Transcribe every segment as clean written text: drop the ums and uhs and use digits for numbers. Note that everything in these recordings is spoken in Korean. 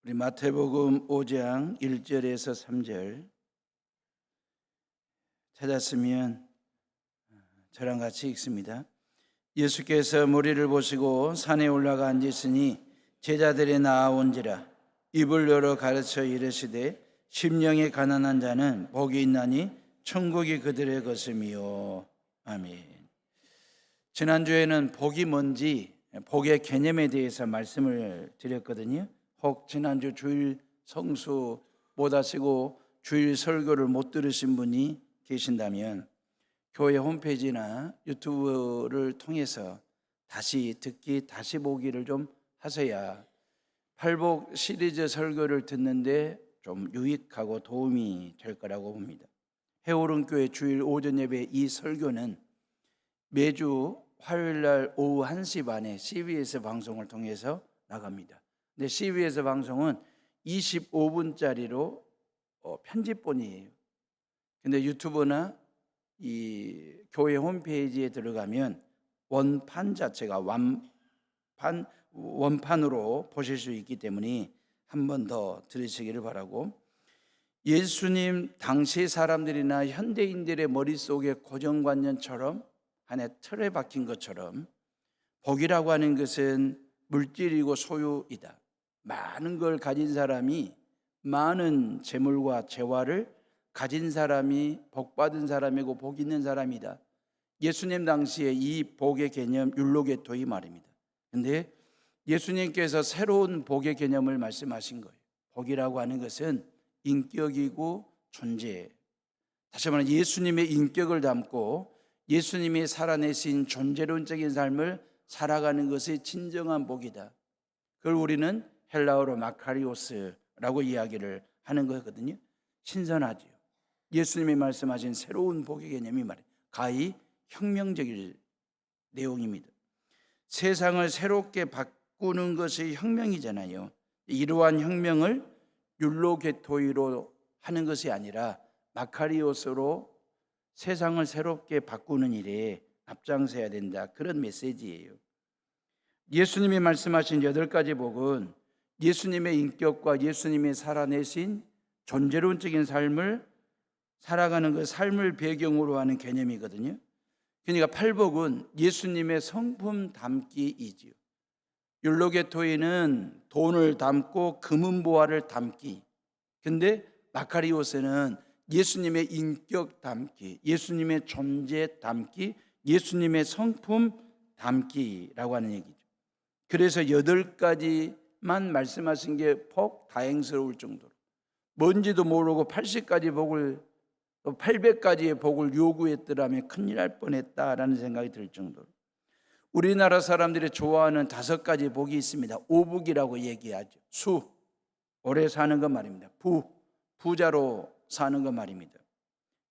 우리 마태복음 5장 1절에서 3절 찾았으면 저랑 같이 읽습니다. 예수께서 무리를 보시고 산에 올라가 앉으시니 제자들이 나아온지라. 입을 열어 가르쳐 이르시되 심령이 가난한 자는 복이 있나니 천국이 그들의 것임이요. 아멘. 지난주에는 복이 뭔지, 복의 개념에 대해서 말씀을 드렸거든요. 혹 지난주 주일 성수 못 하시고 주일 설교를 못 들으신 분이 계신다면 교회 홈페이지나 유튜브를 통해서 다시 듣기, 다시 보기를 좀 하셔야 팔복 시리즈 설교를 듣는데 좀 유익하고 도움이 될 거라고 봅니다. 해오른교회 주일 오전 예배 이 설교는 매주 화요일날 오후 1시 반에 CBS 방송을 통해서 나갑니다. 근데 CBS 방송은 25분짜리로 편집본이에요. 근데 유튜브나 이 교회 홈페이지에 들어가면 원판 자체가 원판으로 보실 수 있기 때문에 한 번 더 들으시기를 바라고, 예수님 당시 사람들이나 현대인들의 머릿속에 고정관념처럼 안에 틀에 박힌 것처럼 복이라고 하는 것은 물질이고 소유이다. 많은 걸 가진 사람이, 많은 재물과 재화를 가진 사람이 복받은 사람이고 복 있는 사람이다. 예수님 당시에 이 복의 개념 율로게토이 말입니다. 그런데 예수님께서 새로운 복의 개념을 말씀하신 거예요. 복이라고 하는 것은 인격이고 존재. 다시 말하면 예수님의 인격을 담고 예수님이 살아내신 존재론적인 삶을 살아가는 것이 진정한 복이다. 그걸 우리는 헬라어로 마카리오스라고 이야기를 하는 거거든요. 신선하죠. 예수님이 말씀하신 새로운 복의 개념이 말이에요. 가히 혁명적인 내용입니다. 세상을 새롭게 바꾸는 것이 혁명이잖아요. 이러한 혁명을 율로게토이로 하는 것이 아니라 마카리오스로 세상을 새롭게 바꾸는 일에 앞장서야 된다. 그런 메시지예요. 예수님이 말씀하신 8가지 복은 예수님의 인격과 예수님이 살아내신 존재론적인 삶을 살아가는 그 삶을 배경으로 하는 개념이거든요. 그러니까 팔복은 예수님의 성품 담기이지요. 율로게토이는 돈을 담고 금은보화를 담기. 근데 마카리오스는 예수님의 인격 담기, 예수님의 존재 담기, 예수님의 성품 담기라고 하는 얘기죠. 그래서 8가지만 말씀하신 게 복 다행스러울 정도로, 뭔지도 모르고 80가지 복을, 또 800가지의 복을 요구했더라면 큰일 날 뻔했다라는 생각이 들 정도로, 우리나라 사람들이 좋아하는 5가지 복이 있습니다. 오복이라고 얘기하죠. 수, 오래 사는 것 말입니다. 부자로 사는 것 말입니다.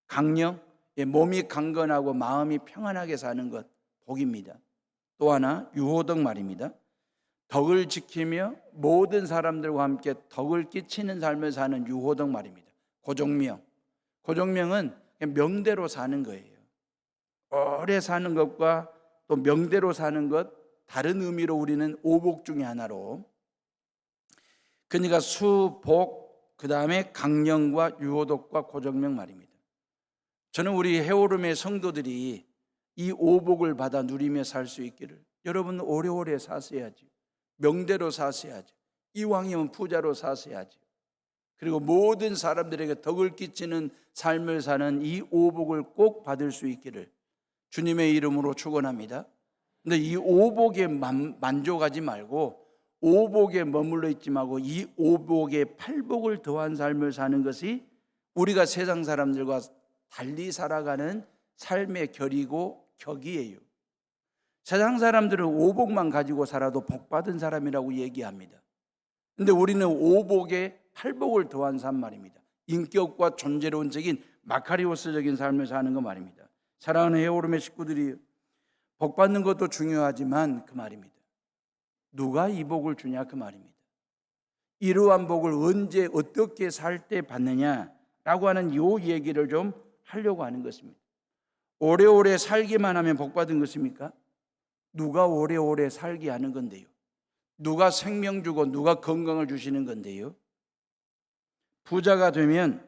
강령, 몸이 강건하고 마음이 평안하게 사는 것 복입니다. 또 하나 유호덕 말입니다. 덕을 지키며 모든 사람들과 함께 덕을 끼치는 삶을 사는 유호덕 말입니다. 고종명은 명대로 사는 거예요. 오래 사는 것과 또 명대로 사는 것, 다른 의미로 우리는 오복 중에 하나로, 그러니까 수, 복, 그 다음에 강령과 유호덕과 고정명 말입니다. 저는 우리 해오름의 성도들이 이 오복을 받아 누리며 살 수 있기를, 여러분 오래오래 사셔야지, 명대로 사셔야지, 이왕이면 부자로 사셔야지, 그리고 모든 사람들에게 덕을 끼치는 삶을 사는 이 오복을 꼭 받을 수 있기를 주님의 이름으로 축원합니다. 근데 이 오복에 만족하지 말고, 오복에 머물러 있지 말고 이 오복에 팔복을 더한 삶을 사는 것이 우리가 세상 사람들과 달리 살아가는 삶의 결이고 격이에요. 세상 사람들은 오복만 가지고 살아도 복받은 사람이라고 얘기합니다. 근데 우리는 오복에 팔복을 더한 삶 말입니다. 인격과 존재론적인 마카리오스적인 삶을 사는 거 말입니다. 사랑하는 해오름의 식구들이, 복받는 것도 중요하지만 그 말입니다. 누가 이 복을 주냐 그 말입니다. 이러한 복을 언제 어떻게 살 때 받느냐라고 하는 요 얘기를 좀 하려고 하는 것입니다. 오래오래 살기만 하면 복받은 것입니까? 누가 오래오래 살게 하는 건데요. 누가 생명 주고 누가 건강을 주시는 건데요. 부자가 되면,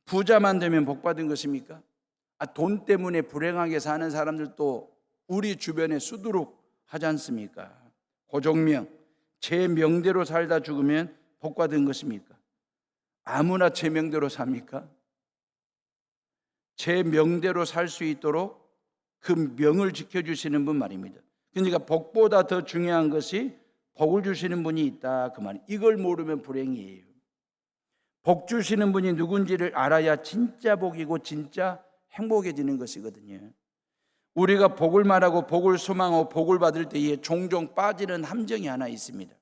부자만 되면 복 받은 것입니까? 돈 때문에 불행하게 사는 사람들도 우리 주변에 수두룩 하지 않습니까? 고종명, 제 명대로 살다 죽으면 복 받은 것입니까? 아무나 제 명대로 삽니까? 제 명대로 살 수 있도록 그 명을 지켜주시는 분 말입니다. 그러니까 복보다 더 중요한 것이 복을 주시는 분이 있다 그 말이에요. 이걸 모르면 불행이에요. 복 주시는 분이 누군지를 알아야 진짜 복이고 진짜 행복해지는 것이거든요. 우리가 복을 말하고 복을 소망하고 복을 받을 때에 종종 빠지는 함정이 하나 있습니다.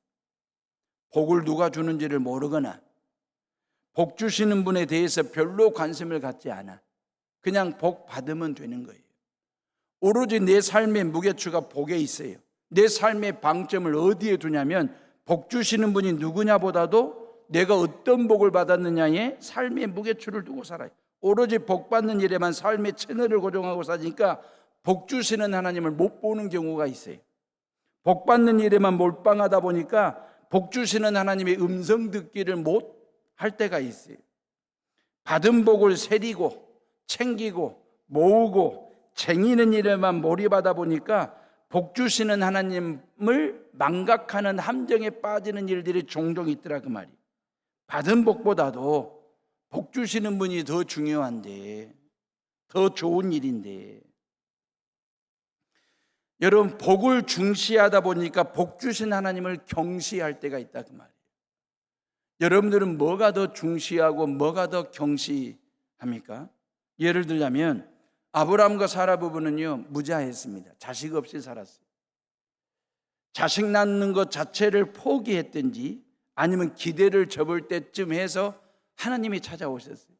복을 누가 주는지를 모르거나 복 주시는 분에 대해서 별로 관심을 갖지 않아. 그냥 복 받으면 되는 거예요. 오로지 내 삶의 무게추가 복에 있어요. 내 삶의 방점을 어디에 두냐면 복 주시는 분이 누구냐 보다도 내가 어떤 복을 받았느냐에 삶의 무게추를 두고 살아요. 오로지 복 받는 일에만 삶의 채널을 고정하고 사니까 복 주시는 하나님을 못 보는 경우가 있어요. 복 받는 일에만 몰빵하다 보니까 복 주시는 하나님의 음성 듣기를 못 할 때가 있어요. 받은 복을 세리고 챙기고 모으고 쟁이는 일에만 몰입하다 보니까 복 주시는 하나님을 망각하는 함정에 빠지는 일들이 종종 있더라 그 말이에요. 받은 복보다도 복 주시는 분이 더 중요한데, 더 좋은 일인데, 여러분 복을 중시하다 보니까 복 주신 하나님을 경시할 때가 있다 그 말이에요. 여러분들은 뭐가 더 중시하고 뭐가 더 경시합니까? 예를 들자면 아브라함과 사라 부부는요 무자했습니다. 자식 없이 살았어요. 자식 낳는 것 자체를 포기했든지 아니면 기대를 접을 때쯤 해서 하나님이 찾아오셨어요.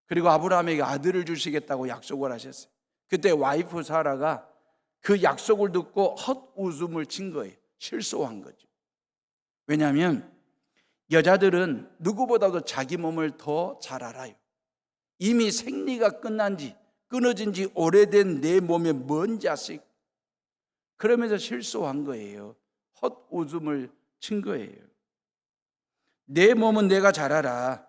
그리고 아브라함에게 아들을 주시겠다고 약속을 하셨어요. 그때 와이프 사라가 그 약속을 듣고 헛웃음을 친 거예요. 실소한 거죠. 왜냐하면 여자들은 누구보다도 자기 몸을 더 잘 알아요. 이미 생리가 끝난 지 끊어진 지 오래된 내 몸에 뭔 자식, 그러면서 실수한 거예요. 헛웃음을 친 거예요. 내 몸은 내가 잘 알아.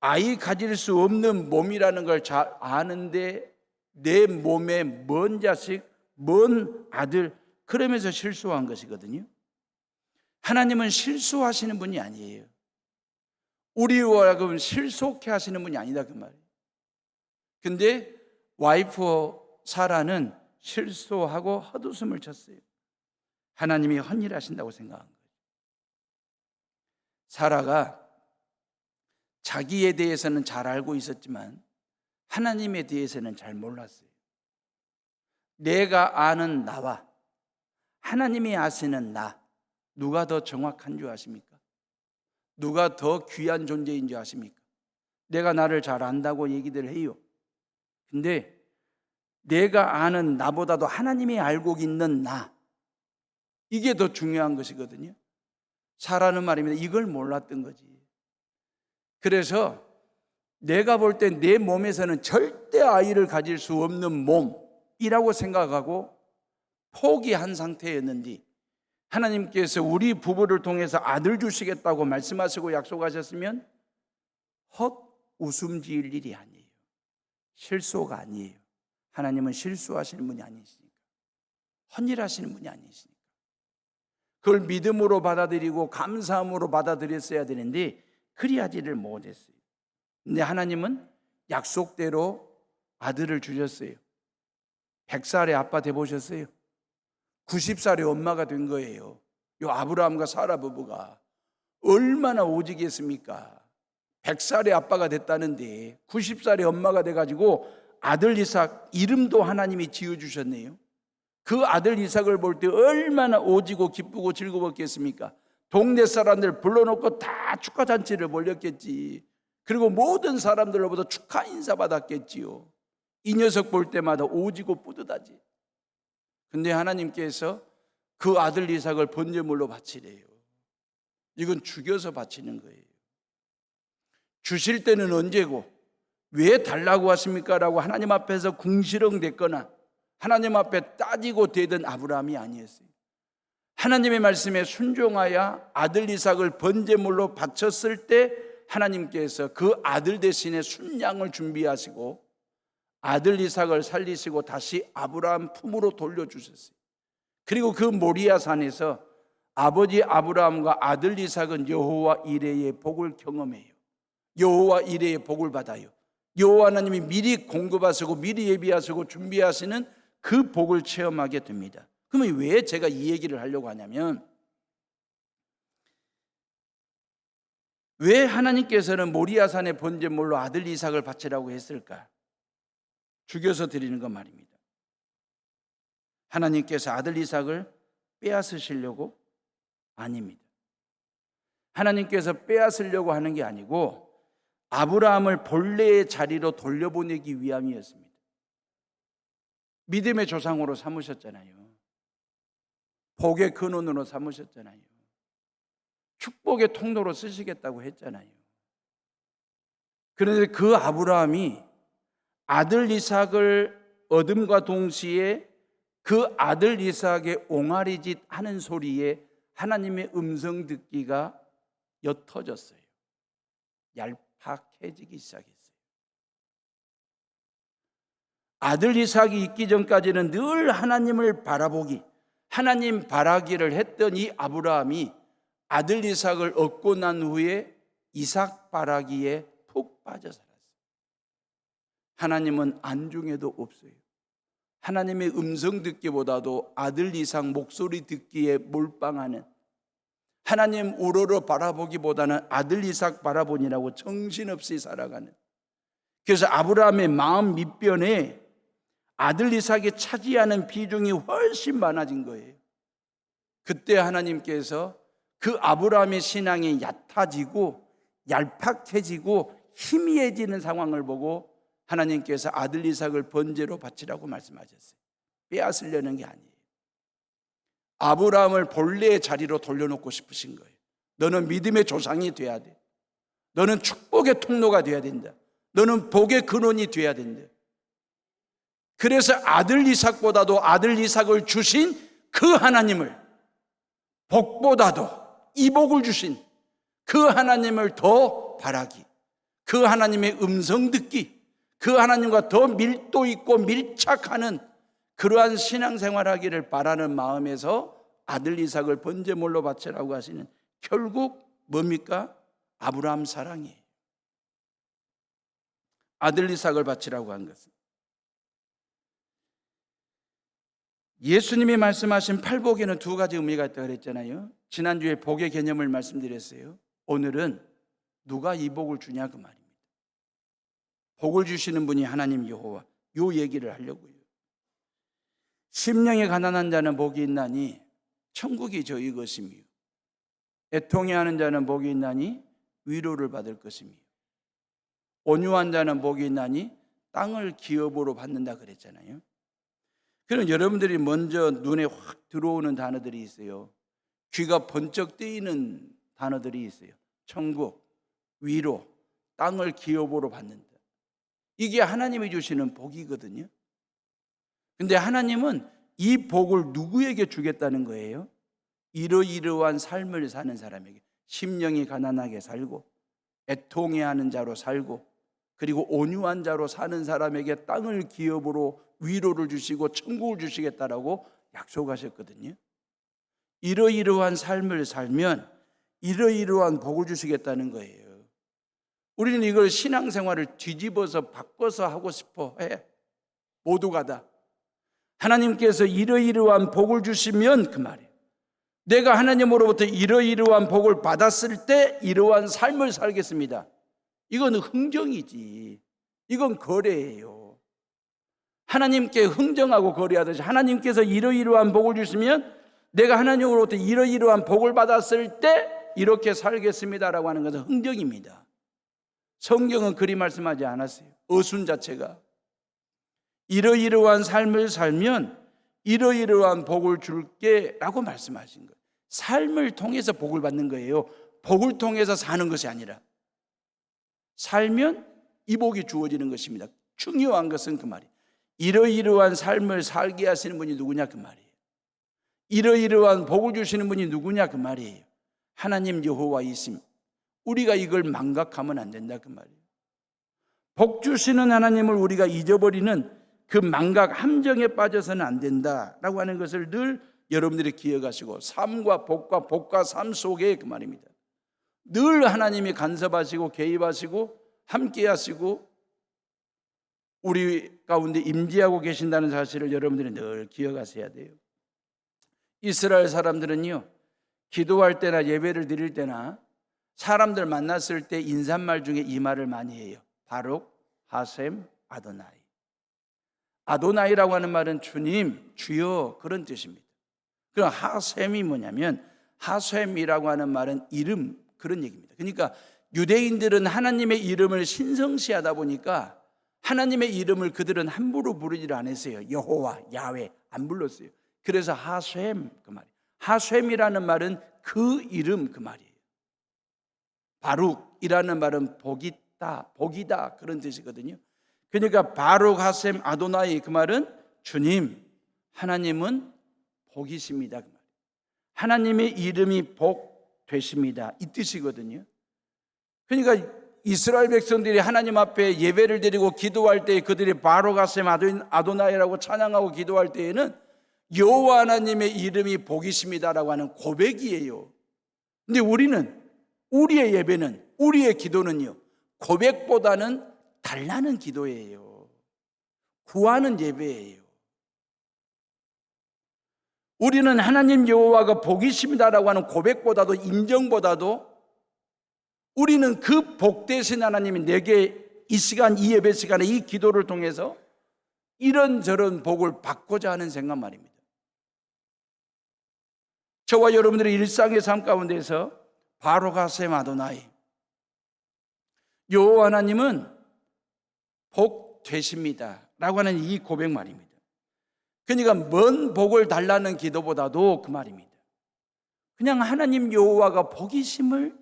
아이 가질 수 없는 몸이라는 걸 잘 아는데 내 몸에 뭔 자식, 뭔 아들, 그러면서 실수한 것이거든요. 하나님은 실수하시는 분이 아니에요. 우리와 그럼 실속해 하시는 분이 아니다 그 말이에요. 근데 와이프 사라는 실수하고 헛웃음을 쳤어요. 하나님이 헌일하신다고 생각한 거예요. 사라가 자기에 대해서는 잘 알고 있었지만 하나님에 대해서는 잘 몰랐어요. 내가 아는 나와 하나님이 아시는 나, 누가 더 정확한 줄 아십니까? 누가 더 귀한 존재인 줄 아십니까? 내가 나를 잘 안다고 얘기들 해요. 근데 내가 아는 나보다도 하나님이 알고 있는 나, 이게 더 중요한 것이거든요. 사라는 말입니다. 이걸 몰랐던 거지. 그래서 내가 볼 때 내 몸에서는 절대 아이를 가질 수 없는 몸이라고 생각하고 포기한 상태였는데 하나님께서 우리 부부를 통해서 아들 주시겠다고 말씀하시고 약속하셨으면 헛웃음 지을 일이 아니에요. 실수가 아니에요. 하나님은 실수하시는 분이 아니시니까, 헌일하시는 분이 아니시니까 그걸 믿음으로 받아들이고 감사함으로 받아들였어야 되는데 그리하지를 못했어요. 근데 하나님은 약속대로 아들을 주셨어요. 100살의 아빠 돼보셨어요? 90살의 엄마가 된 거예요. 요 아브라함과 사라 부부가 얼마나 오직했습니까? 100살의 아빠가 됐다는데 90살의 엄마가 돼가지고 아들 이삭 이름도 하나님이 지어주셨네요. 그 아들 이삭을 볼 때 얼마나 오지고 기쁘고 즐거웠겠습니까? 동네 사람들 불러놓고 다 축하 잔치를 벌였겠지. 그리고 모든 사람들로부터 축하 인사 받았겠지요. 이 녀석 볼 때마다 오지고 뿌듯하지. 근데 하나님께서 그 아들 이삭을 번제물로 바치래요. 이건 죽여서 바치는 거예요. 주실 때는 언제고 왜 달라고 하십니까? 라고 하나님 앞에서 궁시렁댔거나 하나님 앞에 따지고 대던 아브라함이 아니었어요. 하나님의 말씀에 순종하여 아들 이삭을 번제물로 바쳤을 때 하나님께서 그 아들 대신에 순양을 준비하시고 아들 이삭을 살리시고 다시 아브라함 품으로 돌려주셨어요. 그리고 그 모리아 산에서 아버지 아브라함과 아들 이삭은 여호와 이레의 복을 경험해요. 여호와 이레의 복을 받아요. 여호와 하나님이 미리 공급하시고 미리 예비하시고 준비하시는 그 복을 체험하게 됩니다. 그러면 왜 제가 이 얘기를 하려고 하냐면, 왜 하나님께서는 모리아산의 번제물로 아들 이삭을 바치라고 했을까? 죽여서 드리는 것 말입니다. 하나님께서 아들 이삭을 빼앗으시려고? 아닙니다. 하나님께서 빼앗으려고 하는 게 아니고 아브라함을 본래의 자리로 돌려보내기 위함이었습니다. 믿음의 조상으로 삼으셨잖아요. 복의 근원으로 삼으셨잖아요. 축복의 통로로 쓰시겠다고 했잖아요. 그런데 그 아브라함이 아들 이삭을 얻음과 동시에 그 아들 이삭의 옹알이짓 하는 소리에 하나님의 음성 듣기가 옅어졌어요. 얄팍해지기 시작했어요. 아들 이삭이 있기 전까지는 늘 하나님을 바라보기, 하나님 바라기를 했던 이 아브라함이 아들 이삭을 얻고 난 후에 이삭 바라기에 푹 빠져 살았어요. 하나님은 안중에도 없어요. 하나님의 음성 듣기보다도 아들 이삭 목소리 듣기에 몰빵하는, 하나님 우러러 바라보기보다는 아들 이삭 바라보니라고 정신없이 살아가는, 그래서 아브라함의 마음 밑변에 아들 이삭이 차지하는 비중이 훨씬 많아진 거예요. 그때 하나님께서 그 아브라함의 신앙이 얕아지고 얄팍해지고 희미해지는 상황을 보고 하나님께서 아들 이삭을 번제로 바치라고 말씀하셨어요. 빼앗으려는 게 아니에요. 아브라함을 본래의 자리로 돌려놓고 싶으신 거예요. 너는 믿음의 조상이 돼야 돼. 너는 축복의 통로가 돼야 된다. 너는 복의 근원이 돼야 된다. 그래서 아들 이삭보다도 아들 이삭을 주신 그 하나님을, 복보다도 이 복을 주신 그 하나님을 더 바라기, 그 하나님의 음성 듣기, 그 하나님과 더 밀도 있고 밀착하는 그러한 신앙생활하기를 바라는 마음에서 아들 이삭을 번제물로 바치라고 하시는, 결국 뭡니까? 아브라함 사랑이에요. 아들 이삭을 바치라고 한 것은 예수님이 말씀하신 팔복에는 두 가지 의미가 있다고 그랬잖아요. 지난주에 복의 개념을 말씀드렸어요. 오늘은 누가 이 복을 주냐 그 말입니다. 복을 주시는 분이 하나님 여호와, 요 얘기를 하려고요. 심령이 가난한 자는 복이 있나니 천국이 저희 것이며, 애통해하는 자는 복이 있나니 위로를 받을 것이며, 온유한 자는 복이 있나니 땅을 기업으로 받는다 그랬잖아요. 그럼 여러분들이 먼저 눈에 확 들어오는 단어들이 있어요. 귀가 번쩍 뜨이는 단어들이 있어요. 천국, 위로, 땅을 기업으로 받는다. 이게 하나님이 주시는 복이거든요. 근데 하나님은 이 복을 누구에게 주겠다는 거예요? 이러이러한 삶을 사는 사람에게, 심령이 가난하게 살고 애통해하는 자로 살고 그리고 온유한 자로 사는 사람에게 땅을 기업으로 위로를 주시고 천국을 주시겠다라고 약속하셨거든요. 이러이러한 삶을 살면 이러이러한 복을 주시겠다는 거예요. 우리는 이걸 신앙생활을 뒤집어서 바꿔서 하고 싶어 해. 모두가 다. 하나님께서 이러이러한 복을 주시면 그 말이에요. 내가 하나님으로부터 이러이러한 복을 받았을 때 이러한 삶을 살겠습니다. 이건 흥정이지. 이건 거래예요. 하나님께 흥정하고 거래하듯이 하나님께서 이러이러한 복을 주시면 내가 하나님으로부터 이러이러한 복을 받았을 때 이렇게 살겠습니다라고 하는 것은 흥정입니다. 성경은 그리 말씀하지 않았어요. 어순 자체가 이러이러한 삶을 살면 이러이러한 복을 줄게 라고 말씀하신 거예요. 삶을 통해서 복을 받는 거예요. 복을 통해서 사는 것이 아니라 살면 이 복이 주어지는 것입니다. 중요한 것은 그 말이에요. 이러이러한 삶을 살게 하시는 분이 누구냐 그 말이에요. 이러이러한 복을 주시는 분이 누구냐 그 말이에요. 하나님 여호와이심. 우리가 이걸 망각하면 안 된다 그 말이에요. 복 주시는 하나님을 우리가 잊어버리는 그 망각 함정에 빠져서는 안 된다라고 하는 것을 늘 여러분들이 기억하시고, 삶과 복과 삶 속에 그 말입니다. 늘 하나님이 간섭하시고 개입하시고 함께 하시고 우리 가운데 임재하고 계신다는 사실을 여러분들이 늘 기억하셔야 돼요. 이스라엘 사람들은요, 기도할 때나 예배를 드릴 때나 사람들 만났을 때 인사말 중에 이 말을 많이 해요. 바룩, 하셈, 아도나이. 아도나이라고 하는 말은 주님, 주여 그런 뜻입니다. 그럼 하셈이 뭐냐면, 하셈이라고 하는 말은 이름, 그런 얘기입니다. 그러니까 유대인들은 하나님의 이름을 신성시하다 보니까 하나님의 이름을 그들은 함부로 부르지를 않았어요. 여호와, 야훼 안 불렀어요. 그래서 하셈 그 말이에요. 하셈이라는 말은 그 이름 그 말이에요. 바룩이라는 말은 복이다 그런 뜻이거든요. 그러니까 바룩, 하셈, 아도나이 그 말은 주님, 하나님은 복이십니다 그 말이에요. 하나님의 이름이 복 되십니다 이 뜻이거든요. 그러니까 이스라엘 백성들이 하나님 앞에 예배를 드리고 기도할 때 그들이 바룩, 하셈, 아도나이라고 찬양하고 기도할 때에는 여호와 하나님의 이름이 복이십니다라고 하는 고백이에요. 근데 우리의 예배는, 우리의 기도는요, 고백보다는 달라는 기도예요. 구하는 예배예요. 우리는 하나님 여호와가 복이십니다라고 하는 고백보다도, 인정보다도 우리는 그 복 되신 하나님이 내게 이 시간, 이 예배 시간에 이 기도를 통해서 이런저런 복을 받고자 하는 생각 말입니다. 저와 여러분들의 일상의 삶 가운데서 바룩, 하셈, 아도나이, 여호와 하나님은 복 되십니다 라고 하는 이 고백 말입니다. 그러니까 먼 복을 달라는 기도보다도 그 말입니다. 그냥 하나님 여호와가 복이심을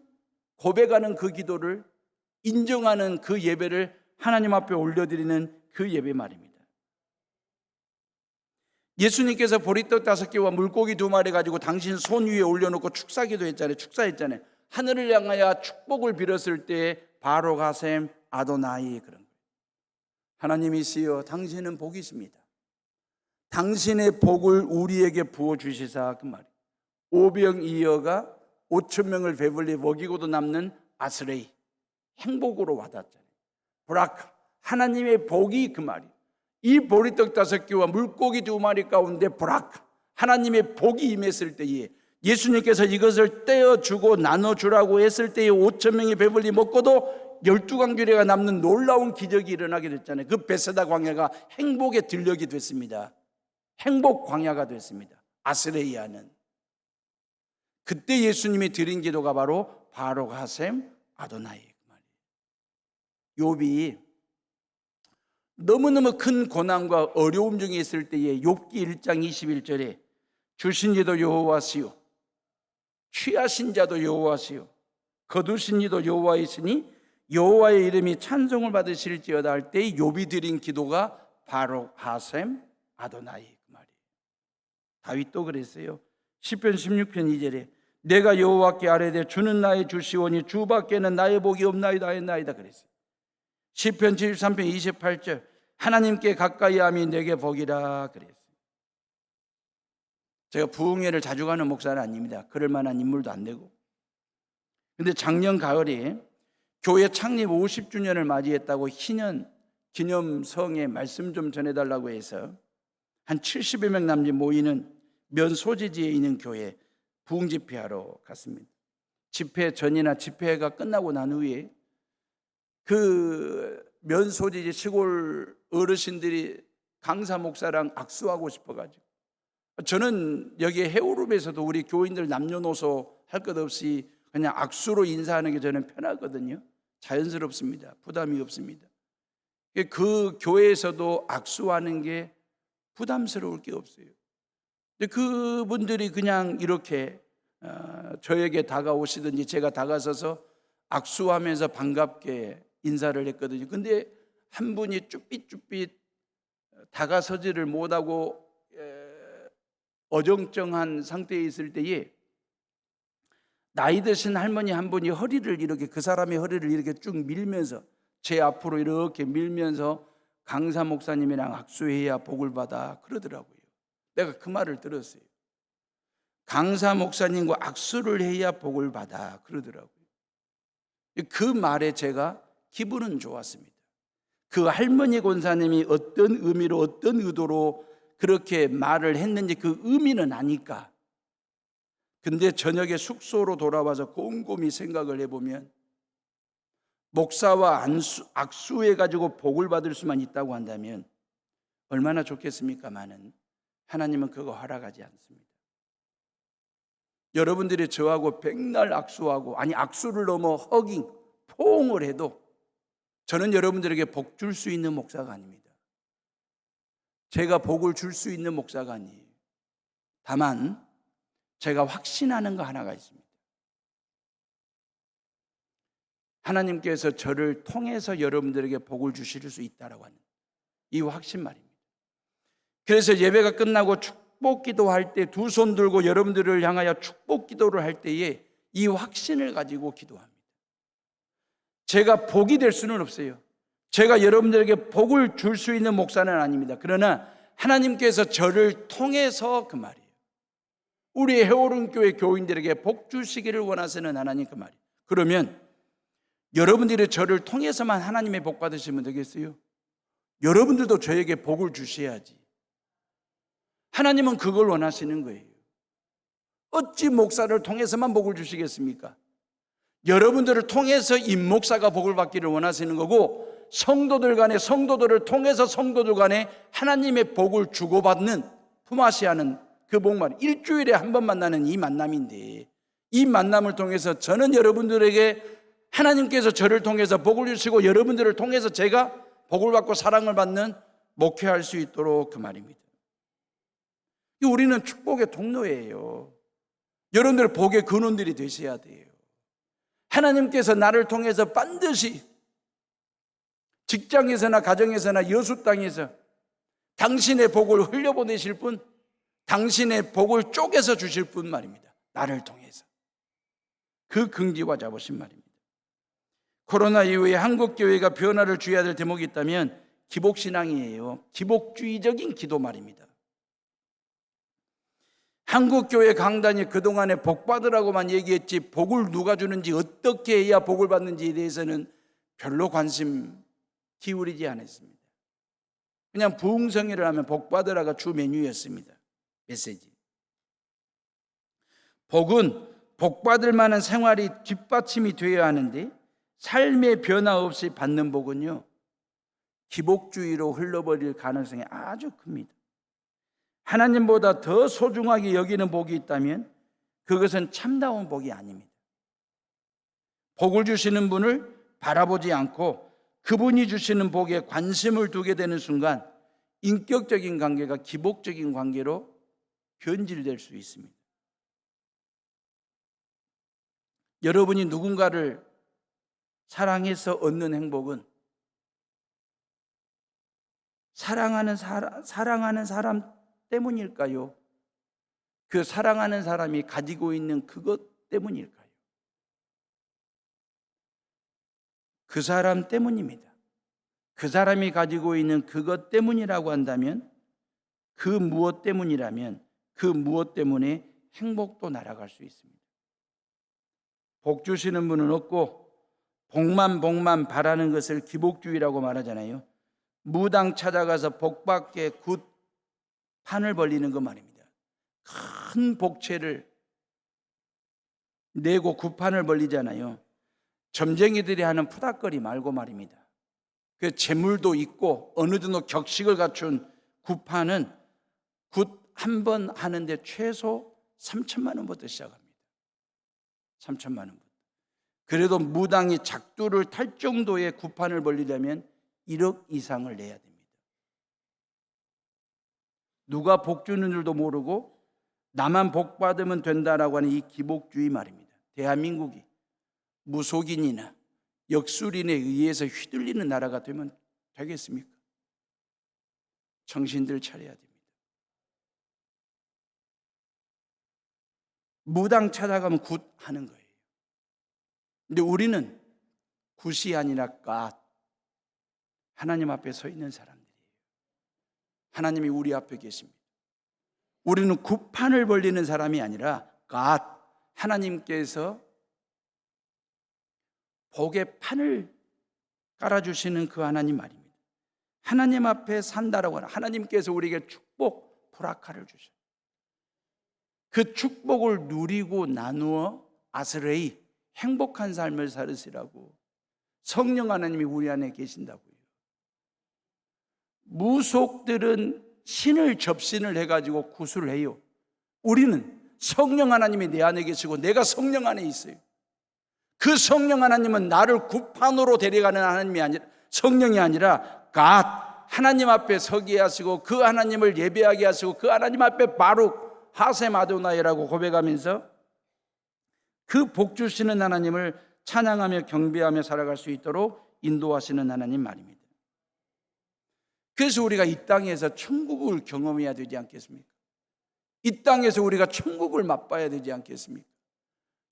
고백하는 그 기도를 인정하는 그 예배를 하나님 앞에 올려드리는 그 예배 말입니다. 예수님께서 보리떡 5개와 물고기 2마리 가지고 당신 손 위에 올려놓고 축사기도 했잖아요. 축사했잖아요. 하늘을 향하여 축복을 빌었을 때 바룩, 하셈, 아도나이 그런 거예요. 하나님이시여 당신은 복이십니다. 당신의 복을 우리에게 부어주시사 그 말이에요. 오병이어가 5,000명을 배불리 먹이고도 남는 아스레이, 행복으로 와닿잖아요. 브라카, 하나님의 복이 그 말이에요. 이 보리떡 5개와 물고기 2마리 가운데 브라카, 하나님의 복이 임했을 때에 예수님께서 이것을 떼어주고 나눠주라고 했을 때에 5,000명이 배불리 먹고도 12광주리가 남는 놀라운 기적이 일어나게 됐잖아요. 그 베세다 광야가 행복의 들녘이 됐습니다. 행복 광야가 됐습니다. 아스레이아는. 그때 예수님이 드린 기도가 바로 바룩, 하셈, 아도나이 그 말이에요. 욥이 너무너무 큰 고난과 어려움 중에 있을 때에 욥기 1장 21절에 주신 이도 여호와시요 취하신 자도 여호와시요 거두신 이도 여호와이시니 여호와의 이름이 찬송을 받으실지어다 할 때 욥이 드린 기도가 바룩, 하셈, 아도나이 그 말이에요. 다윗도 그랬어요. 시편 16편 2절에 내가 여호와께 아뢰되 주는 나의 주시오니 주밖에는 나의 복이 없나이다 했나이다 그랬어요. 시편 73편 28절 하나님께 가까이 함이 내게 복이라 그랬어요. 제가 부흥회를 자주 가는 목사는 아닙니다. 그럴 만한 인물도 안 되고. 근데 작년 가을에 교회 창립 50주년을 맞이했다고 희년 기념성에 말씀 좀 전해달라고 해서 한 70여 명 남짓 모이는 면 소재지에 있는 교회 부흥 집회하러 갔습니다. 집회 전이나 집회가 끝나고 난 후에 그 면 소재지 시골 어르신들이 강사 목사랑 악수하고 싶어가지고 저는 여기 해오름에서도 우리 교인들 남녀노소 할 것 없이 그냥 악수로 인사하는 게 저는 편하거든요. 자연스럽습니다. 부담이 없습니다. 그 교회에서도 악수하는 게 부담스러울 게 없어요. 근데 그분들이 그냥 이렇게 저에게 다가오시든지 제가 다가서서 악수하면서 반갑게 인사를 했거든요. 근데 한 분이 쭈삣쭈삣 다가서지를 못하고 어정쩡한 상태에 있을 때에 나이 드신 할머니 한 분이 허리를 이렇게, 그 사람의 허리를 이렇게 쭉 밀면서, 제 앞으로 이렇게 밀면서 강사 목사님이랑 악수해야 복을 받아 그러더라고요. 내가 그 말을 들었어요. 강사 목사님과 악수를 해야 복을 받아 그러더라고요. 그 말에 제가 기분은 좋았습니다. 그 할머니 권사님이 어떤 의미로, 어떤 의도로 그렇게 말을 했는지 그 의미는 아니까. 근데 저녁에 숙소로 돌아와서 곰곰이 생각을 해보면, 목사와 악수해가지고 복을 받을 수만 있다고 한다면 얼마나 좋겠습니까마는 하나님은 그거 허락하지 않습니다. 여러분들이 저하고 백날 악수하고, 아니 악수를 넘어 허깅, 포옹을 해도 저는 여러분들에게 복 줄 수 있는 목사가 아닙니다. 제가 복을 줄 수 있는 목사가 아니에요. 다만 제가 확신하는 거 하나가 있습니다. 하나님께서 저를 통해서 여러분들에게 복을 주실 수 있다라고 하는 이 확신 말입니다. 그래서 예배가 끝나고 축복 기도할 때 두 손 들고 여러분들을 향하여 축복 기도를 할 때에 이 확신을 가지고 기도합니다. 제가 복이 될 수는 없어요. 제가 여러분들에게 복을 줄 수 있는 목사는 아닙니다. 그러나 하나님께서 저를 통해서, 그 말이에요, 우리 해오른교회 교인들에게 복 주시기를 원하시는 하나님, 그 말이에요. 그러면 여러분들이 저를 통해서만 하나님의 복 받으시면 되겠어요? 여러분들도 저에게 복을 주셔야지. 하나님은 그걸 원하시는 거예요. 어찌 목사를 통해서만 복을 주시겠습니까? 여러분들을 통해서 임목사가 복을 받기를 원하시는 거고, 성도들 간에, 성도들을 통해서 성도들 간에 하나님의 복을 주고받는, 품앗이하는 그 복말, 일주일에 한 번 만나는 이 만남인데, 이 만남을 통해서 저는 여러분들에게 하나님께서 저를 통해서 복을 주시고 여러분들을 통해서 제가 복을 받고 사랑을 받는 목회할 수 있도록, 그 말입니다. 우리는 축복의 통로예요. 여러분들 복의 근원들이 되셔야 돼요. 하나님께서 나를 통해서 반드시 직장에서나 가정에서나 여수 땅에서 당신의 복을 흘려보내실 분, 당신의 복을 쪼개서 주실 분 말입니다. 나를 통해서. 그 긍지와 자부심 말입니다. 코로나 이후에 한국교회가 변화를 주어야 될 대목이 있다면 기복신앙이에요. 기복주의적인 기도 말입니다. 한국교회 강단이 그동안에 복 받으라고만 얘기했지, 복을 누가 주는지, 어떻게 해야 복을 받는지에 대해서는 별로 관심 기울이지 않았습니다. 그냥 부흥성회를 하면 복 받으라가 주 메뉴였습니다. 메시지. 복은 복 받을 만한 생활이 뒷받침이 되어야 하는데, 삶의 변화 없이 받는 복은요, 기복주의로 흘러버릴 가능성이 아주 큽니다. 하나님보다 더 소중하게 여기는 복이 있다면 그것은 참다운 복이 아닙니다. 복을 주시는 분을 바라보지 않고 그분이 주시는 복에 관심을 두게 되는 순간 인격적인 관계가 기복적인 관계로 변질될 수 있습니다. 여러분이 누군가를 사랑해서 얻는 행복은 사랑하는 사람 때문일까요? 그 사랑하는 사람이 가지고 있는 그것 때문일까요? 그 사람 때문입니다. 그 사람이 가지고 있는 그것 때문이라고 한다면, 그 무엇 때문이라면 그 무엇 때문에 행복도 날아갈 수 있습니다. 복 주시는 분은 없고 복만 바라는 것을 기복주의라고 말하잖아요. 무당 찾아가서 복 받게 굿 판을 벌리는 것 말입니다. 큰 복채를 내고 굿판을 벌리잖아요. 점쟁이들이 하는 푸닥거리 말고 말입니다. 그 재물도 있고 어느 정도 격식을 갖춘 굿판은 굿 한 번 하는데 최소 3천만 원부터 시작합니다. 3천만 원부터. 그래도 무당이 작두를 탈 정도의 굿판을 벌리려면 1억 이상을 내야 됩니다. 누가 복 주는 줄도 모르고 나만 복 받으면 된다라고 하는 이 기복주의 말입니다. 대한민국이 무속인이나 역술인에 의해서 휘둘리는 나라가 되면 되겠습니까? 정신들 차려야 됩니다. 무당 찾아가면 굿 하는 거예요. 근데 우리는 굿이 아니라 갓, 하나님 앞에 서 있는 사람들이에요. 하나님이 우리 앞에 계십니다. 우리는 굿판을 벌리는 사람이 아니라 갓, 하나님께서 복의 판을 깔아주시는 그 하나님 말입니다. 하나님 앞에 산다라고 하는, 하나님께서 우리에게 축복, 보라카를 주셔요. 그 축복을 누리고 나누어 아스레이, 행복한 삶을 살으시라고 성령 하나님이 우리 안에 계신다고요. 무속들은 신을 접신을 해가지고 구술을 해요. 우리는 성령 하나님이 내 안에 계시고 내가 성령 안에 있어요. 그 성령 하나님은 나를 굿판으로 데려가는 하나님이 아니라, 성령이 아니라 갓, 하나님 앞에 서게 하시고 그 하나님을 예배하게 하시고 그 하나님 앞에 바룩 하셈 아도나이라고 고백하면서 그 복 주시는 하나님을 찬양하며 경배하며 살아갈 수 있도록 인도하시는 하나님 말입니다. 그래서 우리가 이 땅에서 천국을 경험해야 되지 않겠습니까? 이 땅에서 우리가 천국을 맛봐야 되지 않겠습니까?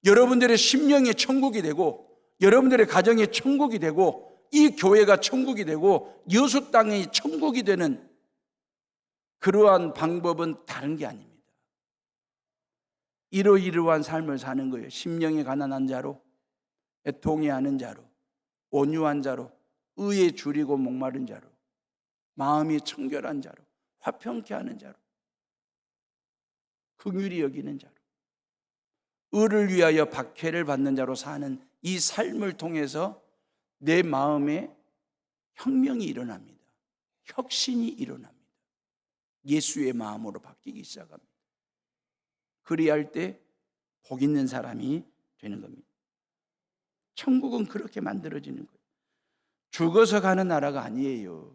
여러분들의 심령이 천국이 되고 여러분들의 가정이 천국이 되고 이 교회가 천국이 되고 여수 땅이 천국이 되는 그러한 방법은 다른 게 아닙니다. 이러이러한 삶을 사는 거예요. 심령이 가난한 자로, 애통해하는 자로, 온유한 자로, 의에 줄이고 목마른 자로, 마음이 청결한 자로, 화평케 하는 자로, 긍휼히 여기는 자로, 의를 위하여 박해를 받는 자로 사는 이 삶을 통해서 내 마음에 혁명이 일어납니다. 혁신이 일어납니다. 예수의 마음으로 바뀌기 시작합니다. 그리할 때 복 있는 사람이 되는 겁니다. 천국은 그렇게 만들어지는 거예요. 죽어서 가는 나라가 아니에요.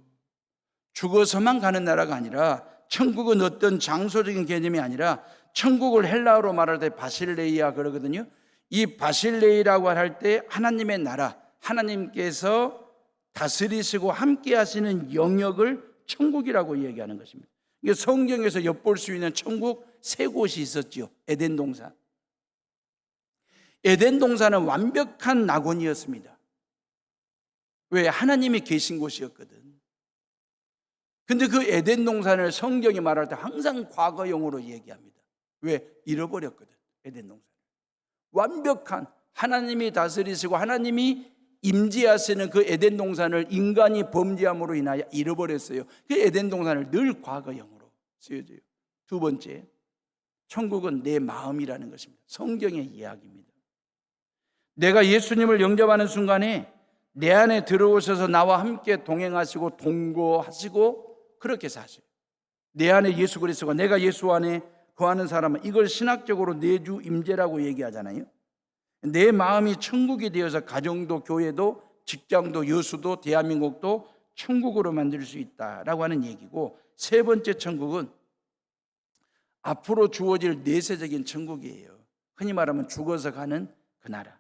죽어서만 가는 나라가 아니라, 천국은 어떤 장소적인 개념이 아니라, 천국을 헬라어로 말할 때 바실레이아 그러거든요. 이 바실레이라고 할 때 하나님의 나라, 하나님께서 다스리시고 함께 하시는 영역을 천국이라고 얘기하는 것입니다. 성경에서 엿볼 수 있는 천국 세 곳이 있었죠. 에덴 동산. 에덴 동산은 완벽한 낙원이었습니다. 왜? 하나님이 계신 곳이었거든. 근데 그 에덴 동산을 성경이 말할 때 항상 과거형으로 얘기합니다. 왜? 잃어버렸거든, 에덴 동산을. 완벽한 하나님이 다스리시고 하나님이 임재하시는 그 에덴 동산을 인간이 범죄함으로 인하여 잃어버렸어요. 그 에덴 동산을 늘 과거형으로 쓰여져요. 두 번째, 천국은 내 마음이라는 것입니다. 성경의 이야기입니다. 내가 예수님을 영접하는 순간에 내 안에 들어오셔서 나와 함께 동행하시고 동거하시고 그렇게 사세요. 내 안에 예수 그리스도가, 내가 예수 안에 거하는 사람은, 이걸 신학적으로 내주 임재라고 얘기하잖아요. 내 마음이 천국이 되어서 가정도 교회도 직장도 여수도 대한민국도 천국으로 만들 수 있다라고 하는 얘기고, 세 번째 천국은 앞으로 주어질 내세적인 천국이에요. 흔히 말하면 죽어서 가는 그 나라.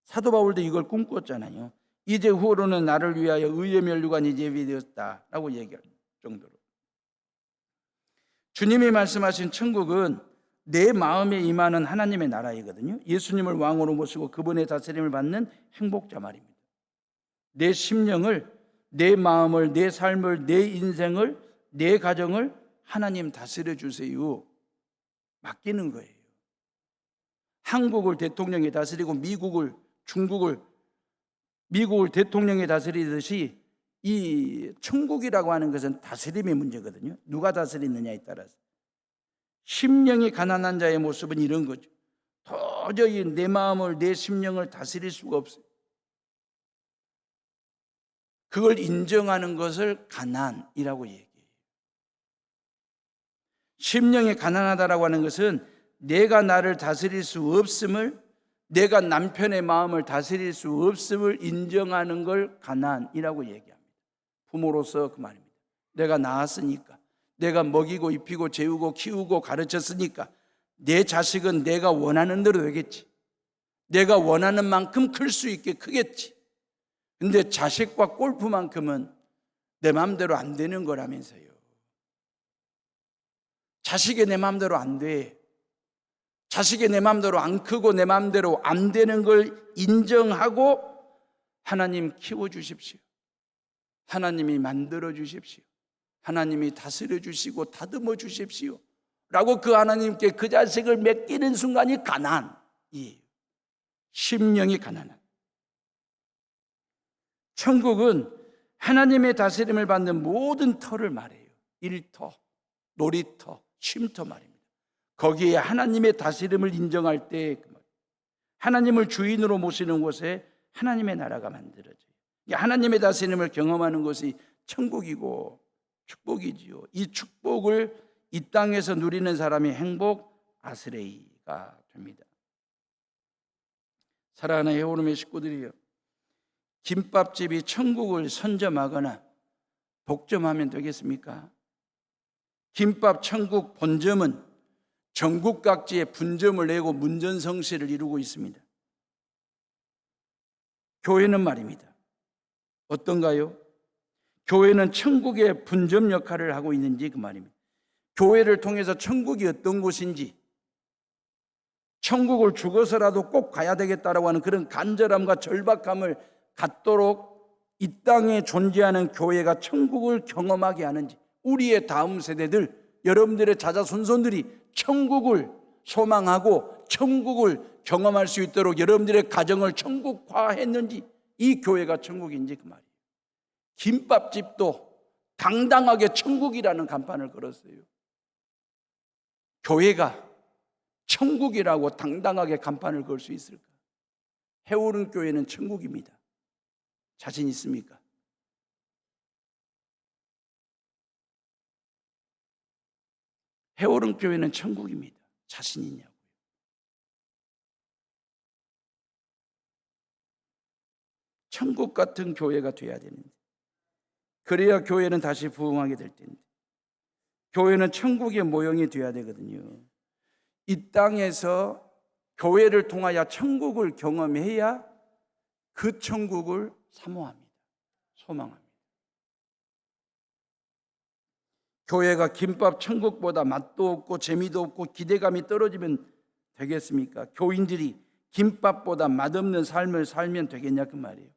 사도 바울도 이걸 꿈꿨잖아요. 이제 후로는 나를 위하여 의의 면류관이 예비되었다라고 얘기할 정도로. 주님이 말씀하신 천국은 내 마음에 임하는 하나님의 나라이거든요. 예수님을 왕으로 모시고 그분의 다스림을 받는 행복자 말입니다. 내 심령을, 내 마음을, 내 삶을, 내 인생을, 내 가정을 하나님 다스려 주세요. 맡기는 거예요. 한국을 대통령이 다스리고 중국을 대통령이 다스리듯이 이 천국이라고 하는 것은 다스림의 문제거든요. 누가 다스리느냐에 따라서. 심령이 가난한 자의 모습은 이런 거죠. 도저히 내 마음을, 내 심령을 다스릴 수가 없어요. 그걸 인정하는 것을 가난이라고 얘기해요. 심령이 가난하다라고 하는 것은 내가 나를 다스릴 수 없음을, 내가 남편의 마음을 다스릴 수 없음을 인정하는 걸 가난이라고 얘기합니다. 부모로서 그 말입니다. 내가 낳았으니까, 내가 먹이고 입히고 재우고 키우고 가르쳤으니까 내 자식은 내가 원하는 대로 되겠지. 내가 원하는 만큼 클 수 있게 크겠지. 근데 자식과 골프만큼은 내 마음대로 안 되는 거라면서요. 자식이 내 마음대로 안 돼. 자식이 내 마음대로 안 크고 내 마음대로 안 되는 걸 인정하고 하나님 키워주십시오. 하나님이 만들어 주십시오. 하나님이 다스려 주시고 다듬어 주십시오 라고 그 하나님께 그 자식을 맡기는 순간이 가난이에요. 심령이 가난한. 천국은 하나님의 다스림을 받는 모든 터를 말해요. 일터, 놀이터, 쉼터 말입니다. 거기에 하나님의 다스림을 인정할 때 하나님을 주인으로 모시는 곳에 하나님의 나라가 만들어져요. 하나님의 다스림을 경험하는 것이 천국이고 축복이지요. 이 축복을 이 땅에서 누리는 사람이 행복 아스레이가 됩니다. 사랑하는 해오름의 식구들이요, 김밥집이 천국을 선점하거나 독점하면 되겠습니까? 김밥 천국 본점은 전국 각지에 분점을 내고 문전성시를 이루고 있습니다. 교회는 말입니다. 어떤가요? 교회는 천국의 분점 역할을 하고 있는지 그 말입니다. 교회를 통해서 천국이 어떤 곳인지, 천국을 죽어서라도 꼭 가야 되겠다라고 하는 그런 간절함과 절박함을 갖도록 이 땅에 존재하는 교회가 천국을 경험하게 하는지, 우리의 다음 세대들, 여러분들의 자자손손들이 천국을 소망하고 천국을 경험할 수 있도록 여러분들의 가정을 천국화했는지, 이 교회가 천국인지 그 말이에요. 김밥집도 당당하게 천국이라는 간판을 걸었어요. 교회가 천국이라고 당당하게 간판을 걸 수 있을까? 해오른 교회는 천국입니다. 자신 있습니까? 해오른 교회는 천국입니다. 자신 있냐고요? 천국 같은 교회가 돼야 되는데, 그래야 교회는 다시 부흥하게 될 텐데, 교회는 천국의 모형이 돼야 되거든요. 이 땅에서 교회를 통하여 천국을 경험해야 그 천국을 사모합니다. 소망합니다. 교회가 김밥 천국보다 맛도 없고 재미도 없고 기대감이 떨어지면 되겠습니까? 교인들이 김밥보다 맛없는 삶을 살면 되겠냐 그 말이에요.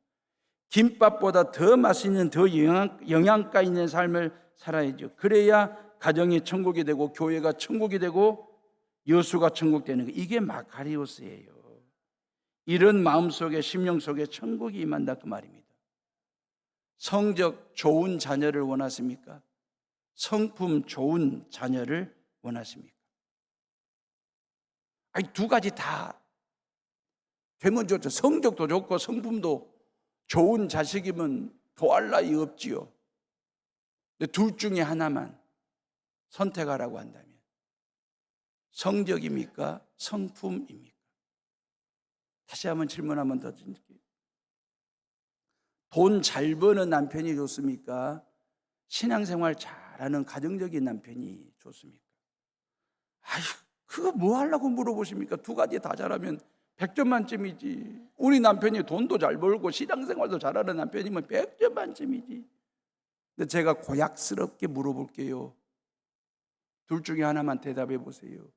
김밥보다 더 맛있는, 더 영양가 있는 삶을 살아야죠. 그래야 가정이 천국이 되고 교회가 천국이 되고 여수가 천국 되는 거, 이게 마카리오스예요. 이런 마음속에, 심령 속에 천국이 임한다 그 말입니다. 성적 좋은 자녀를 원하십니까? 성품 좋은 자녀를 원하십니까? 아니, 두 가지 다 되면 좋죠. 성적도 좋고 성품도 좋은 자식이면 더할 나위 없지요. 근데 둘 중에 하나만 선택하라고 한다면 성적입니까? 성품입니까? 다시 한번 질문 한번 더 드릴게요. 돈 잘 버는 남편이 좋습니까? 신앙생활 잘하는 가정적인 남편이 좋습니까? 아휴, 그거 뭐 하려고 물어보십니까? 두 가지 다 잘하면 100점 만점이지. 우리 남편이 돈도 잘 벌고 신앙생활도 잘하는 남편이면 100점 만점이지. 근데 제가 고약스럽게 물어볼게요. 둘 중에 하나만 대답해 보세요.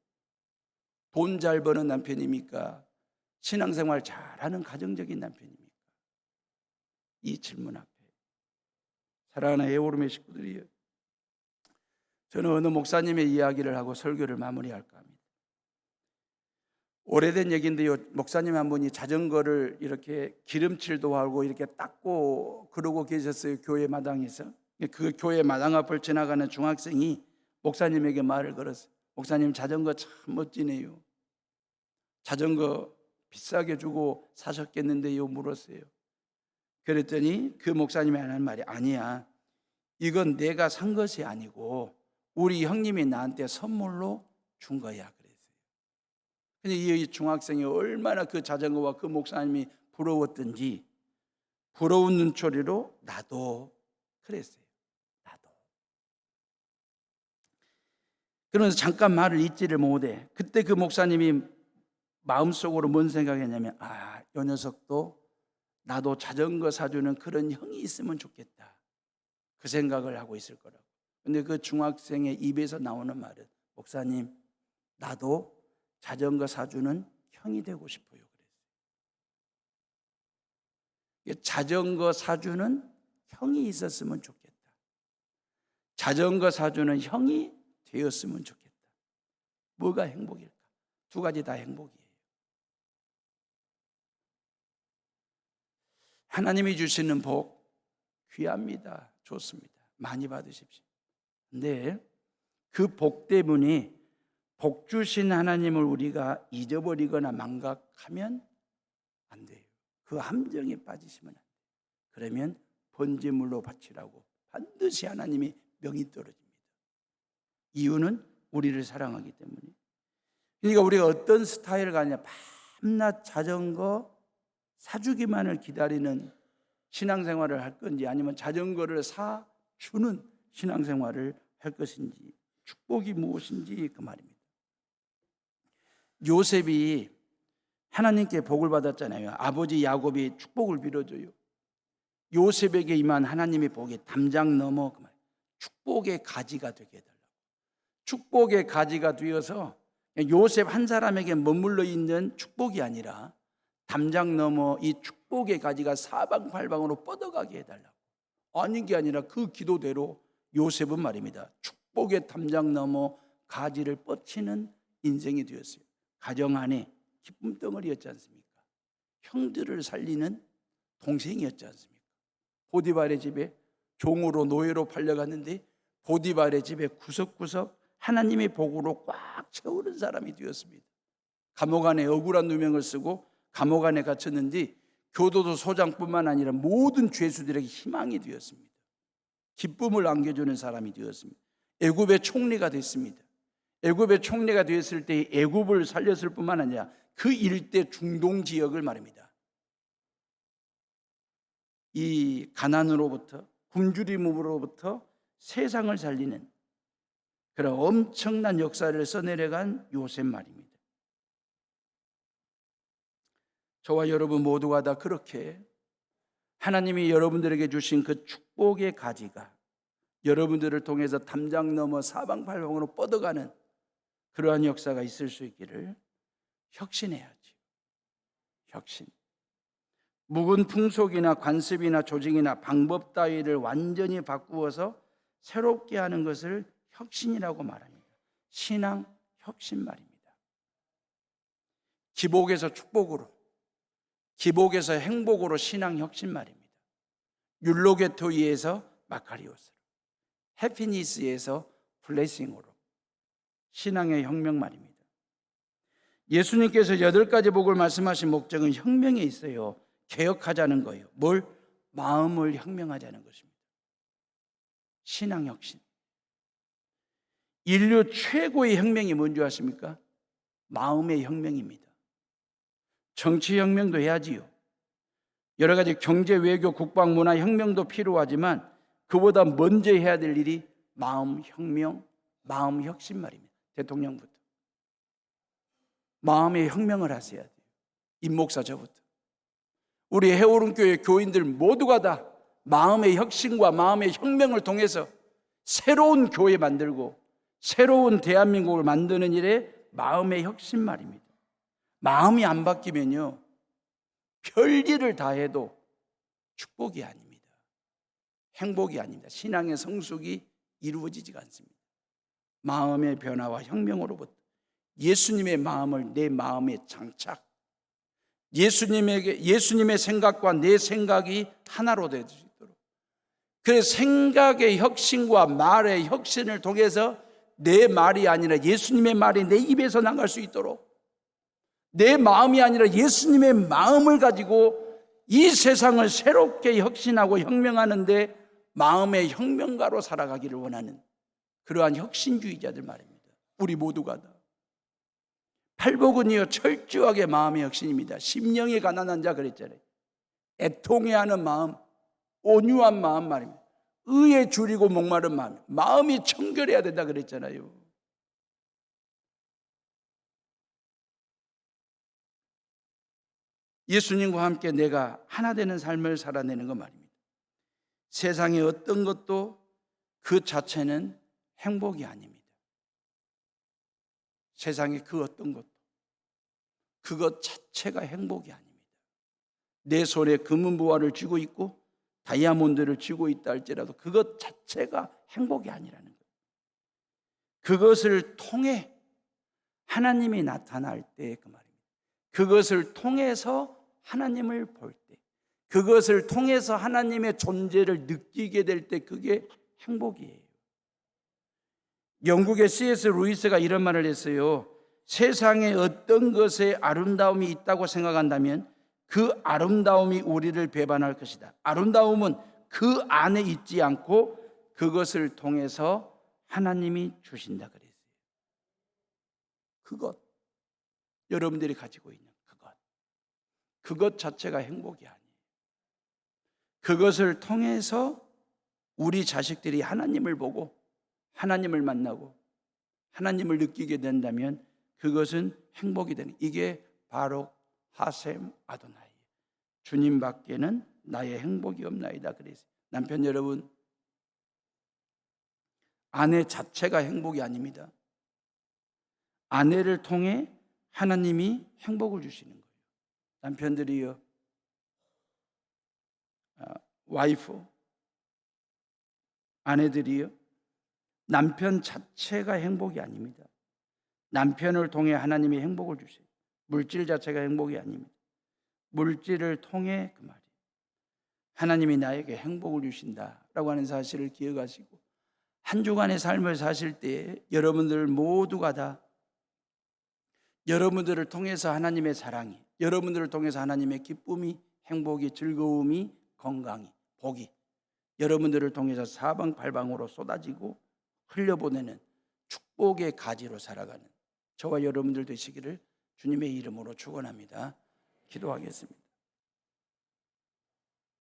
돈 잘 버는 남편입니까? 신앙생활 잘하는 가정적인 남편입니까? 이 질문 앞에 사랑하는 애오름의 식구들이요, 저는 어느 목사님의 이야기를 하고 설교를 마무리할까 합니다. 오래된 얘기인데요, 목사님 한 분이 자전거를 이렇게 기름칠도 하고 이렇게 닦고 그러고 계셨어요. 교회 마당에서. 그 교회 마당 앞을 지나가는 중학생이 목사님에게 말을 걸었어요. 목사님, 자전거 참 멋지네요. 자전거 비싸게 주고 사셨겠는데요 물었어요. 그랬더니 그 목사님이 하는 말이, 아니야, 이건 내가 산 것이 아니고 우리 형님이 나한테 선물로 준 거야 그랬어요. 근데 이 중학생이 얼마나 그 자전거와 그 목사님이 부러웠던지 부러운 눈초리로 나도 그랬어요. 나도. 그러면서 잠깐 말을 잊지를 못해. 그때 그 목사님이 마음속으로 뭔 생각했냐면, 아, 이 녀석도 나도 자전거 사주는 그런 형이 있으면 좋겠다, 그 생각을 하고 있을 거라고. 근데 그 중학생의 입에서 나오는 말은, 목사님, 나도 자전거 사주는 형이 되고 싶어요. 자전거 사주는 형이 있었으면 좋겠다. 자전거 사주는 형이 되었으면 좋겠다. 뭐가 행복일까? 두 가지 다 행복이에요. 하나님이 주시는 복 귀합니다. 좋습니다. 많이 받으십시오. 근데 그 복 때문에 복 주신 하나님을 우리가 잊어버리거나 망각하면 안 돼요. 그 함정에 빠지시면 안 돼요. 그러면 번제물로 바치라고 반드시 하나님이 명이 떨어집니다. 이유는 우리를 사랑하기 때문에. 그러니까 우리가 어떤 스타일을 가냐, 밤낮 자전거 사주기만을 기다리는 신앙생활을 할 건지, 아니면 자전거를 사주는 신앙생활을 할 것인지, 축복이 무엇인지 그 말입니다. 요셉이 하나님께 복을 받았잖아요. 아버지 야곱이 축복을 빌어줘요. 요셉에게 임한 하나님의 복이 담장 넘어 그 말, 축복의 가지가 되게 해달라고. 축복의 가지가 되어서 요셉 한 사람에게 머물러 있는 축복이 아니라 담장 넘어 이 축복의 가지가 사방팔방으로 뻗어가게 해달라고. 아닌 게 아니라 그 기도대로 요셉은 말입니다, 축복의 담장 넘어 가지를 뻗치는 인생이 되었어요. 가정 안에 기쁨 덩어리였지 않습니까? 형들을 살리는 동생이었지 않습니까? 보디발의 집에 종으로 노예로 팔려갔는데 보디발의 집에 구석구석 하나님의 복으로 꽉 채우는 사람이 되었습니다. 감옥 안에 억울한 누명을 쓰고 감옥 안에 갇혔는데 교도소 소장뿐만 아니라 모든 죄수들에게 희망이 되었습니다. 기쁨을 안겨주는 사람이 되었습니다. 애굽의 총리가 됐습니다. 애굽의 총리가 되었을 때 애굽을 살렸을 뿐만 아니라 그 일대 중동 지역을 말입니다, 이 가난으로부터, 굶주림으로부터 세상을 살리는 그런 엄청난 역사를 써내려간 요셉 말입니다. 저와 여러분 모두가 다 그렇게 하나님이 여러분들에게 주신 그 축복의 가지가 여러분들을 통해서 담장 넘어 사방팔방으로 뻗어가는 그러한 역사가 있을 수 있기를 혁신해야지. 혁신. 묵은 풍속이나 관습이나 조직이나 방법 따위를 완전히 바꾸어서 새롭게 하는 것을 혁신이라고 말합니다. 신앙 혁신 말입니다. 기복에서 축복으로, 기복에서 행복으로 신앙 혁신 말입니다. 율로게토이에서 마카리오스로, 해피니스에서 블레싱으로 신앙의 혁명 말입니다. 예수님께서 8가지 복을 말씀하신 목적은 혁명에 있어요. 개혁하자는 거예요. 뭘? 마음을 혁명하자는 것입니다. 신앙 혁신. 인류 최고의 혁명이 뭔지 아십니까? 마음의 혁명입니다. 정치 혁명도 해야지요. 여러 가지 경제, 외교, 국방, 문화 혁명도 필요하지만 그보다 먼저 해야 될 일이 마음 혁명, 마음 혁신 말입니다. 대통령부터 마음의 혁명을 하셔야 돼요. 임목사 저부터. 우리 해오른교회 교인들 모두가 다 마음의 혁신과 마음의 혁명을 통해서 새로운 교회 만들고 새로운 대한민국을 만드는 일에 마음의 혁신 말입니다. 마음이 안 바뀌면요, 별일을 다 해도 축복이 아닙니다. 행복이 아닙니다. 신앙의 성숙이 이루어지지가 않습니다. 마음의 변화와 혁명으로부터 예수님의 마음을 내 마음에 장착, 예수님의 생각과 내 생각이 하나로 될 수 있도록, 그래서 생각의 혁신과 말의 혁신을 통해서 내 말이 아니라 예수님의 말이 내 입에서 나갈 수 있도록, 내 마음이 아니라 예수님의 마음을 가지고 이 세상을 새롭게 혁신하고 혁명하는데 마음의 혁명가로 살아가기를 원하는 그러한 혁신주의자들 말입니다. 우리 모두가 다. 팔복은요, 철저하게 마음의 혁신입니다. 심령이 가난한 자 그랬잖아요. 애통해하는 마음, 온유한 마음 말입니다. 의에 줄이고 목마른 마음, 마음이 청결해야 된다 그랬잖아요. 예수님과 함께 내가 하나 되는 삶을 살아내는 것 말입니다. 세상의 어떤 것도 그 자체는 행복이 아닙니다. 세상의 그 어떤 것도. 그것 자체가 행복이 아닙니다. 내 손에 금은 보화를 쥐고 있고 다이아몬드를 쥐고 있다 할지라도 그것 자체가 행복이 아니라는 거예요. 그것을 통해 하나님이 나타날 때 그 말입니다. 그것을 통해서 하나님을 볼 때, 그것을 통해서 하나님의 존재를 느끼게 될 때 그게 행복이에요. 영국의 C.S. 루이스가 이런 말을 했어요. 세상에 어떤 것에 아름다움이 있다고 생각한다면 그 아름다움이 우리를 배반할 것이다. 아름다움은 그 안에 있지 않고 그것을 통해서 하나님이 주신다 그랬어요. 그것, 여러분들이 가지고 있는 그것 자체가 행복이 아니에요. 그것을 통해서 우리 자식들이 하나님을 보고 하나님을 만나고 하나님을 느끼게 된다면 그것은 행복이 되는, 이게 바로 하셈 아도나이, 주님 밖에는 나의 행복이 없나이다 그랬어요. 남편 여러분, 아내 자체가 행복이 아닙니다. 아내를 통해 하나님이 행복을 주시는 거예요. 남편들이요, 와이프, 아내들이요, 남편 자체가 행복이 아닙니다. 남편을 통해 하나님이 행복을 주세요. 물질 자체가 행복이 아닙니다. 물질을 통해 그 말이에요. 하나님이 나에게 행복을 주신다라고 하는 사실을 기억하시고 한 주간의 삶을 사실 때 여러분들 모두가 다 여러분들을 통해서 하나님의 사랑이, 여러분들을 통해서 하나님의 기쁨이, 행복이, 즐거움이, 건강이, 복이 여러분들을 통해서 사방팔방으로 쏟아지고 흘려보내는 축복의 가지로 살아가는 저와 여러분들 되시기를 주님의 이름으로 축원합니다. 기도하겠습니다.